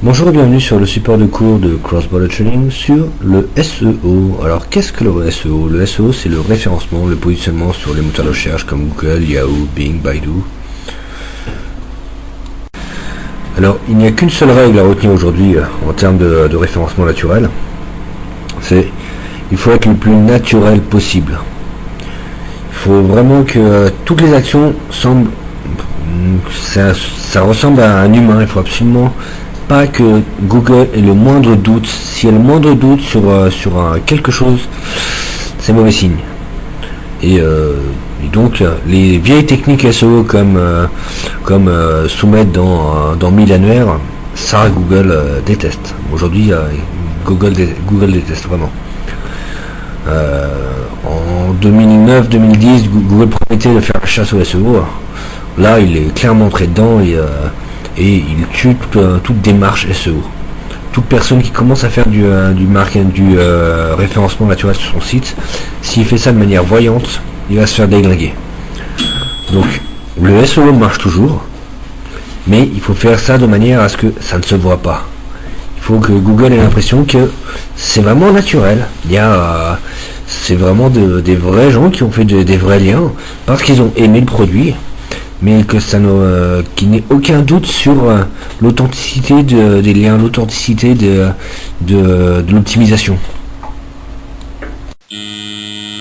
Bonjour et bienvenue sur le support de cours de Cross-Border Trading sur le SEO. Alors qu'est-ce que le SEO? Le SEO, c'est le référencement, le positionnement sur les moteurs de recherche comme Google, Yahoo, Bing, Baidu. Alors il n'y a qu'une seule règle à retenir aujourd'hui en termes de référencement naturel. Il faut être le plus naturel possible. Il faut vraiment que toutes les actions semblent... Ça ressemble à un humain. Il faut absolument pas que Google ait le moindre doute. S'il y a le moindre doute sur quelque chose, c'est mauvais signe. Et donc les vieilles techniques SEO comme soumettre dans 1000 annuaires, ça Google déteste. Aujourd'hui Google déteste vraiment. En 2009-2010, Google promettait de faire la chasse au SEO. Là, il est clairement entré dedans et il tue toute démarche SEO. Toute personne qui commence à faire du référencement naturel sur son site, s'il fait ça de manière voyante, il va se faire déglinguer. Donc, le SEO marche toujours, mais il faut faire ça de manière à ce que ça ne se voit pas. Il faut que Google ait l'impression que c'est vraiment naturel. C'est vraiment des vrais gens qui ont fait des vrais liens parce qu'ils ont aimé le produit, mais que qu'il n'y ait aucun doute sur l'authenticité des liens, l'authenticité de l'optimisation.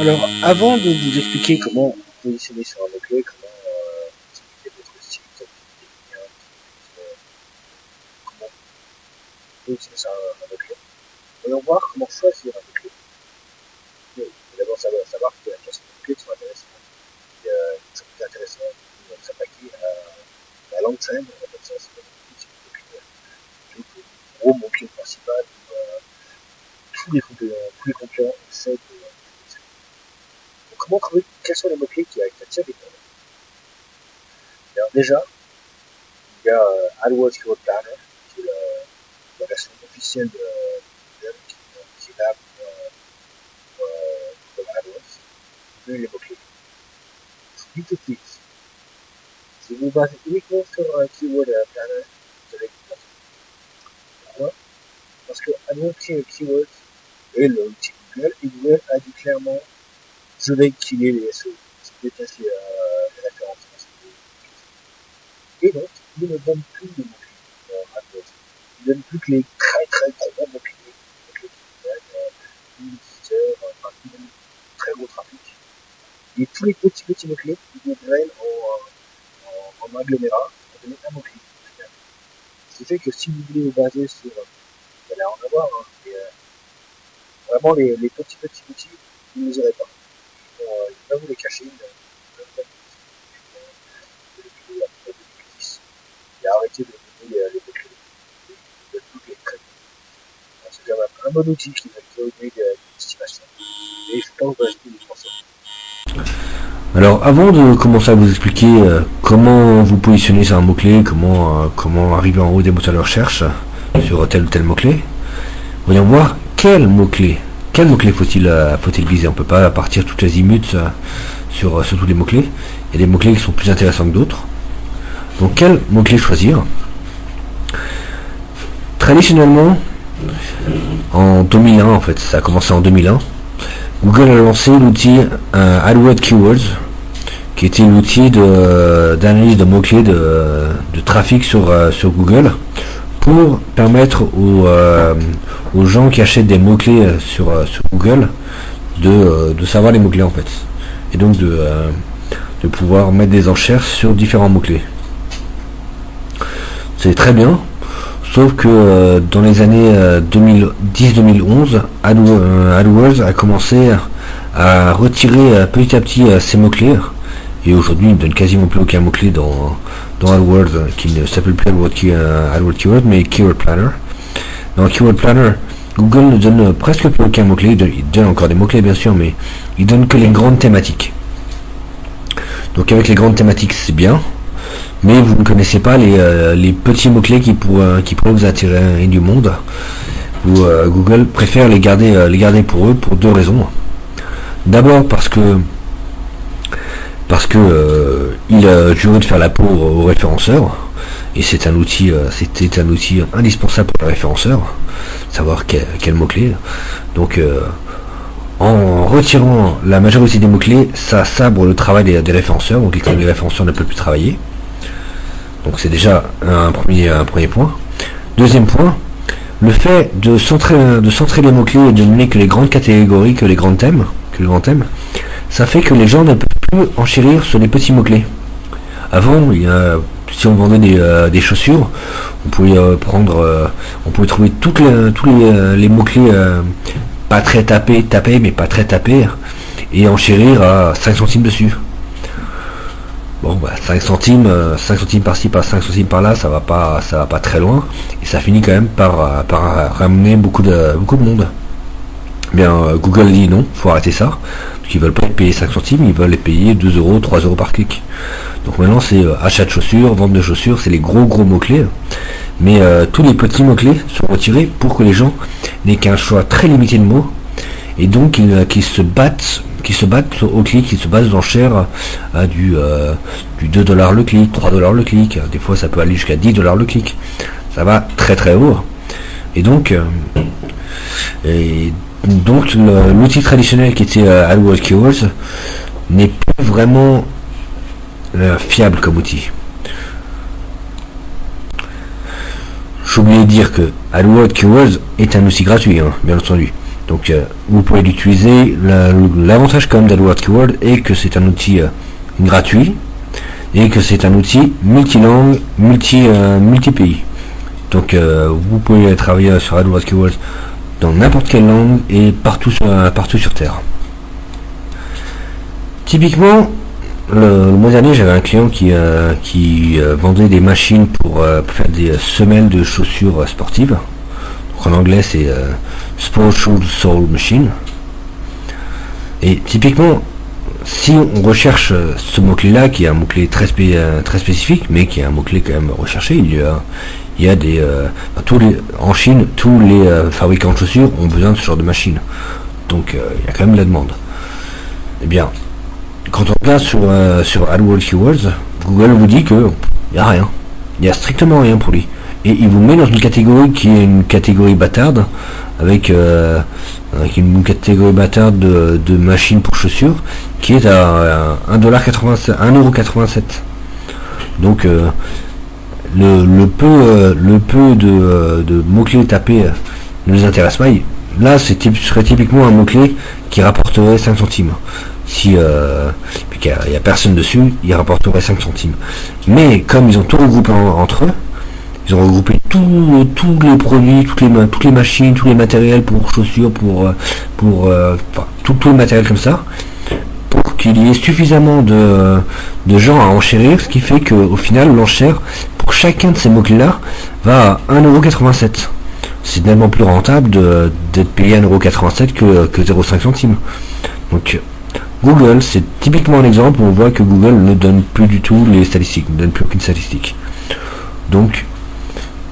Alors, avant de vous expliquer comment positionner sur un mot-clé, comment optimiser votre site, comment positionner sur un mot-clé, voyons voir comment choisir un mot-clé. Il faut d'abord savoir que la classe de mots-clés sont intéressantes. Il sont plus intéressants de s'attaquer à la langue chaîne, on appelle ça, c'est le gros mot-clé principal où tous les concurrents essaient de. Donc, comment trouver quels sont les mots-clés qui attirent les gens? Alors déjà, il y a AdWords Keyword Planner, qui est la version officielle de Google, qui est là pour AdWords. Vous avez les mots-clés. Je vous dis tout de suite, si vous basez uniquement sur un Keyword Planner, vous allez vous planter. Pourquoi? Parce que AdWords Keywords est l'outil Google, et Google a dit clairement je vais killer les SEO, c'est déplacer les références. Et donc, il ne donne plus de mots-clés dans AdWords. Il ne donne plus que les très très gros mots-clés, qui donnent 10 visiteurs, qui donnent très gros trafic. Et tous les petits mots-clés, ils les drainent en agglomérat pour donner un mot-clé. Ce qui fait que si vous voulez vous baser sur, vous allez en avoir, vraiment les petits, vous ne les aurez pas. Il va vous les cacher, il a arrêté de donner les mots-clés. Il donne toutes les très bons. C'est quand même un bon outil qui va vous donner des estimations. Et il ne faut pas vous baser les Français. Alors avant de commencer à vous expliquer comment vous positionner sur un mot-clé, comment arriver en haut des moteurs de recherche sur tel ou tel mot-clé, voyons voir quel mot-clé faut-il viser. On ne peut pas partir toutes les azimuts sur tous les mots-clés. Il y a des mots-clés qui sont plus intéressants que d'autres. Donc quel mot-clé choisir? Traditionnellement, en 2001, en fait, ça a commencé en 2001, Google a lancé l'outil AdWords Keywords, qui était l'outil d'analyse de mots-clés de trafic sur Google, pour permettre aux gens qui achètent des mots-clés sur Google de savoir les mots-clés en fait. Et donc de pouvoir mettre des enchères sur différents mots-clés. C'est très bien, sauf que dans les années 2010-2011, AdWords a commencé à retirer petit à petit ces mots-clés. Et aujourd'hui, il ne donne quasiment plus aucun mot-clé dans AdWords, qui ne s'appelle plus AdWords Keyword, mais Keyword Planner. Dans Keyword Planner, Google ne donne presque plus aucun mot-clé. Il donne encore des mots-clés, bien sûr, mais il donne que les grandes thématiques. Donc avec les grandes thématiques, c'est bien, mais vous ne connaissez pas les petits mots-clés qui pourraient vous attirer du monde. Google préfère les garder pour eux pour deux raisons. D'abord parce que il a juré de faire la peau aux référenceurs, et c'était un outil indispensable pour le référenceur, savoir quel mot-clé. Donc en retirant la majorité des mots-clés, ça sabre le travail des référenceurs, donc les référenceurs ne peuvent plus travailler. Donc c'est déjà un premier point. Deuxième point, le fait de centrer les mots-clés et de donner que les grandes catégories, que les grands thèmes, ça fait que les gens ne peuvent plus enchérir sur les petits mots-clés. Avant, si on vendait des chaussures, on pouvait on pouvait trouver tous les mots-clés pas très tapés, mais pas très tapés, et enchérir à 5 centimes dessus. Bon, 5 centimes par-ci, par 5 centimes par-là, ça va pas très loin, et ça finit quand même par ramener beaucoup de monde. Bien, Google dit non, faut arrêter ça, parce qu'ils veulent pas être payés 5 centimes, ils veulent les payer 2 euros, 3 euros par clic. Donc maintenant c'est achat de chaussures, vente de chaussures, c'est les gros mots-clés, mais tous les petits mots-clés sont retirés pour que les gens n'aient qu'un choix très limité de mots, et donc qu'ils se battent au clic, qui se basent aux enchères à du 2$ le clic, 3$ le clic, des fois ça peut aller jusqu'à 10$ le clic, ça va très très haut. Et donc l'outil traditionnel qui était AdWords Keywords n'est plus vraiment fiable comme outil. J'ai oublié de dire que AdWords Keywords est un outil gratuit, bien entendu. Donc vous pouvez l'utiliser. L'avantage quand même d'AdWords Keywords est que c'est un outil gratuit et que c'est un outil multilangue, multi-pays. Donc vous pouvez travailler sur AdWords Keywords dans n'importe quelle langue et partout sur Terre. Typiquement, le mois dernier, j'avais un client qui vendait des machines pour faire des semelles de chaussures sportives. Donc en anglais, c'est Sport Shoe Sole Machine. Et typiquement, si on recherche ce mot-clé-là, qui est un mot-clé très spécifique, mais qui est un mot-clé quand même recherché, il y a des en Chine, tous les fabricants de chaussures ont besoin de ce genre de machine. Donc il y a quand même la demande. Eh bien, quand on regarde sur AdWords Keywords, Google vous dit que il n'y a rien. Il n'y a strictement rien pour lui. Et il vous met dans une catégorie qui est une catégorie bâtarde, avec une catégorie bâtarde de machines pour chaussures, qui est à 1,87€. Donc le peu de mots-clés tapés ne les intéresse pas. Là, serait typiquement un mot-clé qui rapporterait 5 centimes. Si puis qu'il n'y a personne dessus, il rapporterait 5 centimes. Mais comme ils ont tout regroupé entre eux, ils ont regroupé tous les produits, toutes les machines, tous les matériels pour chaussures, pour tout le matériel comme ça, pour qu'il y ait suffisamment de gens à enchérir, ce qui fait qu'au final, l'enchère, pour chacun de ces mots-clés-là, va à 1,87€. C'est tellement plus rentable d'être payé 1,87€ que 0,5 centimes. Donc, Google, c'est typiquement un exemple où on voit que Google ne donne plus du tout les statistiques, ne donne plus aucune statistique. Donc,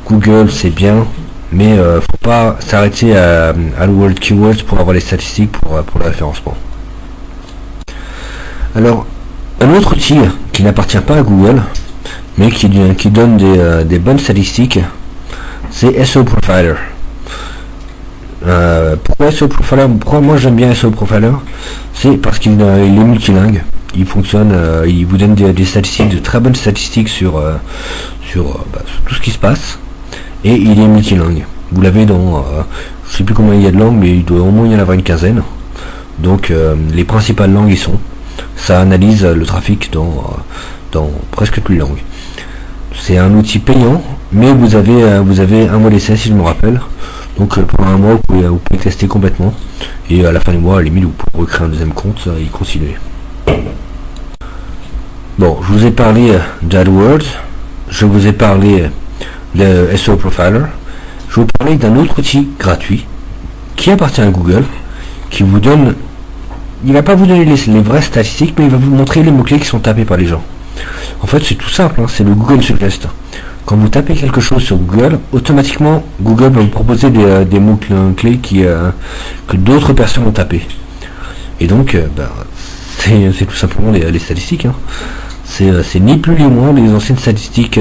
Google c'est bien, mais faut pas s'arrêter à AdWords Keywords pour avoir les statistiques pour le référencement. Alors, un autre outil qui n'appartient pas à Google, mais qui donne des bonnes statistiques, c'est SEO Profiler. Pourquoi SEO Profiler? Pourquoi moi j'aime bien SEO Profiler? C'est parce qu'il est multilingue. Il fonctionne, il vous donne des statistiques, de très bonnes statistiques sur tout ce qui se passe, et il est multilingue. Vous l'avez dans, je sais plus combien il y a de langues, mais il doit au moins y en avoir une quinzaine. Donc les principales langues y sont. Ça analyse le trafic dans presque toutes les langues. C'est un outil payant, mais vous avez un mois d'essai si je me rappelle. Donc pendant un mois vous pouvez tester complètement, et à la fin du mois à la limite vous pouvez recréer un deuxième compte et continuer. Bon, je vous ai parlé d'AdWords, je vous ai parlé de SEO Profiler, je vais vous parler d'un autre outil gratuit qui appartient à Google, qui vous donne, il va pas vous donner les vraies statistiques, mais il va vous montrer les mots-clés qui sont tapés par les gens. En fait c'est tout simple, c'est le Google Suggest. Quand vous tapez quelque chose sur Google, automatiquement Google va vous proposer des mots-clés que d'autres personnes ont tapé. Et donc c'est tout simplement les statistiques. C'est ni plus ni moins les anciennes statistiques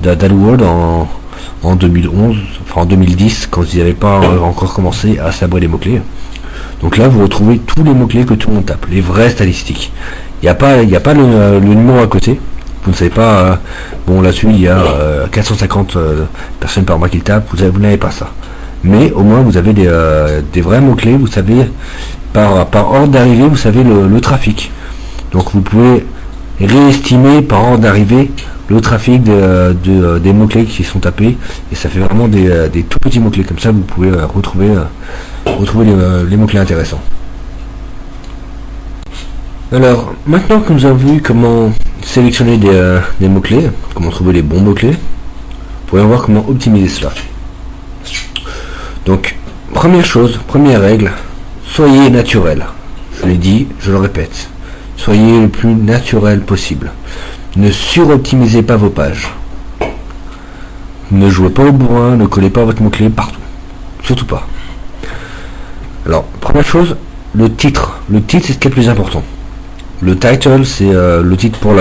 d'AdWords en 2011, enfin en 2010, quand ils n'avaient pas encore commencé à sabrer les mots-clés. Donc là, vous retrouvez tous les mots-clés que tout le monde tape, les vraies statistiques. Il n'y a pas le numéro à côté. Vous ne savez pas, bon là-dessus il y a 450 personnes par mois qui le tapent, vous n'avez pas ça. Mais au moins vous avez des vrais mots-clés, vous savez, par ordre d'arrivée, vous savez le trafic. Donc vous pouvez réestimer par ordre d'arrivée le trafic des mots-clés qui sont tapés, et ça fait vraiment des tout petits mots-clés. Comme ça vous pouvez retrouver les mots-clés intéressants. Alors, maintenant que nous avons vu comment sélectionner des mots-clés, comment trouver les bons mots-clés, vous pourrez voir comment optimiser cela. Donc, première chose, première règle, soyez naturel. Je l'ai dit, je le répète. Soyez le plus naturel possible. Ne suroptimisez pas vos pages. Ne jouez pas au bourrin, ne collez pas votre mot-clé partout. Surtout pas. Alors, première chose, le titre. Le titre, c'est ce qui est le plus important. Le title, c'est le titre pour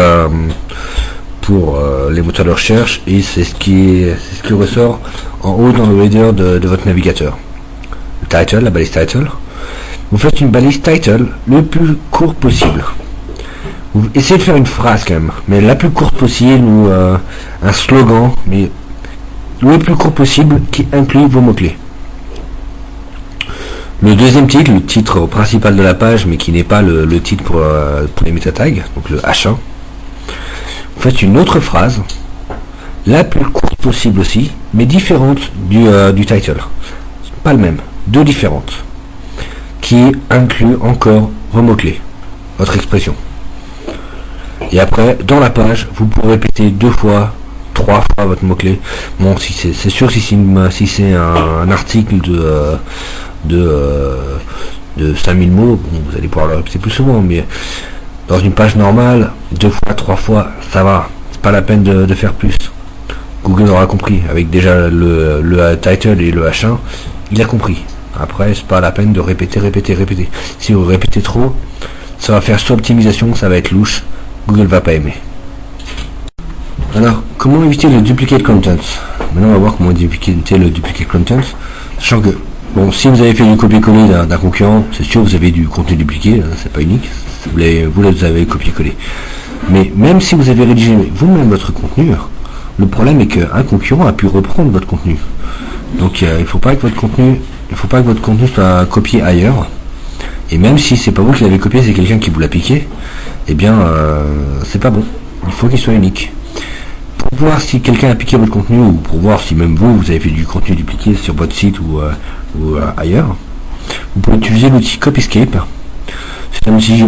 les moteurs de recherche, et c'est ce qui ressort en haut dans le header de votre navigateur. Le title, la balise title. Vous faites une balise title le plus court possible. Vous essayez de faire une phrase quand même, mais la plus courte possible, ou un slogan, mais le plus court possible qui inclut vos mots-clés. Le deuxième titre, le titre principal de la page, mais qui n'est pas le titre pour les métatags, donc le H1. Vous faites une autre phrase, la plus courte possible aussi, mais différente du title. Pas le même, deux différentes, qui inclut encore vos mots-clés, votre expression. Et après, dans la page, vous pouvez répéter 2 fois, 3 fois votre mot-clé. Bon, si c'est sûr, si c'est un article de 5000 mots, bon, vous allez pouvoir le répéter plus souvent, mais dans une page normale, 2 fois, 3 fois, ça va. C'est pas la peine de faire plus. Google aura compris. Avec déjà le title et le H1, il a compris. Après, c'est pas la peine de répéter. Si vous répétez trop, ça va faire sous-optimisation, ça va être louche. Google va pas aimer. Alors, comment éviter le duplicate content? Maintenant, on va voir comment éviter le duplicate content. Sachant que, bon, si vous avez fait du copier-coller d'un concurrent, c'est sûr vous avez du contenu dupliqué, c'est pas unique. Vous avez copié-collé. Mais même si vous avez rédigé vous-même votre contenu, le problème est qu'un concurrent a pu reprendre votre contenu. Donc, il ne faut pas que votre contenu soit copié ailleurs. Et même si c'est pas vous qui l'avez copié, c'est quelqu'un qui vous l'a piqué, eh bien, c'est pas bon. Il faut qu'il soit unique. Pour voir si quelqu'un a piqué votre contenu, ou pour voir si même vous avez fait du contenu dupliqué sur votre site ou ailleurs, vous pouvez utiliser l'outil Copyscape. C'est un outil,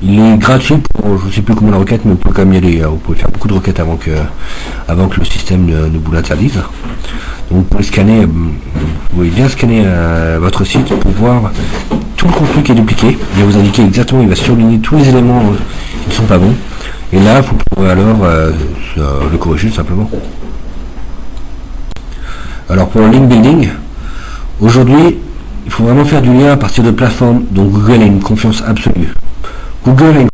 il est gratuit pour, je sais plus combien de requêtes, mais vous pouvez quand même y aller. Vous pouvez faire beaucoup de requêtes avant que le système ne vous l'interdise. Donc vous pouvez scanner, vous pouvez bien scanner votre site pour voir tout le contenu qui est dupliqué. Il va vous indiquer exactement, il va surligner tous les éléments qui ne sont pas bons. Et là, vous pourrez alors le corriger tout simplement. Alors pour le link building, aujourd'hui, il faut vraiment faire du lien à partir de plateformes dont Google a une confiance absolue. Google a une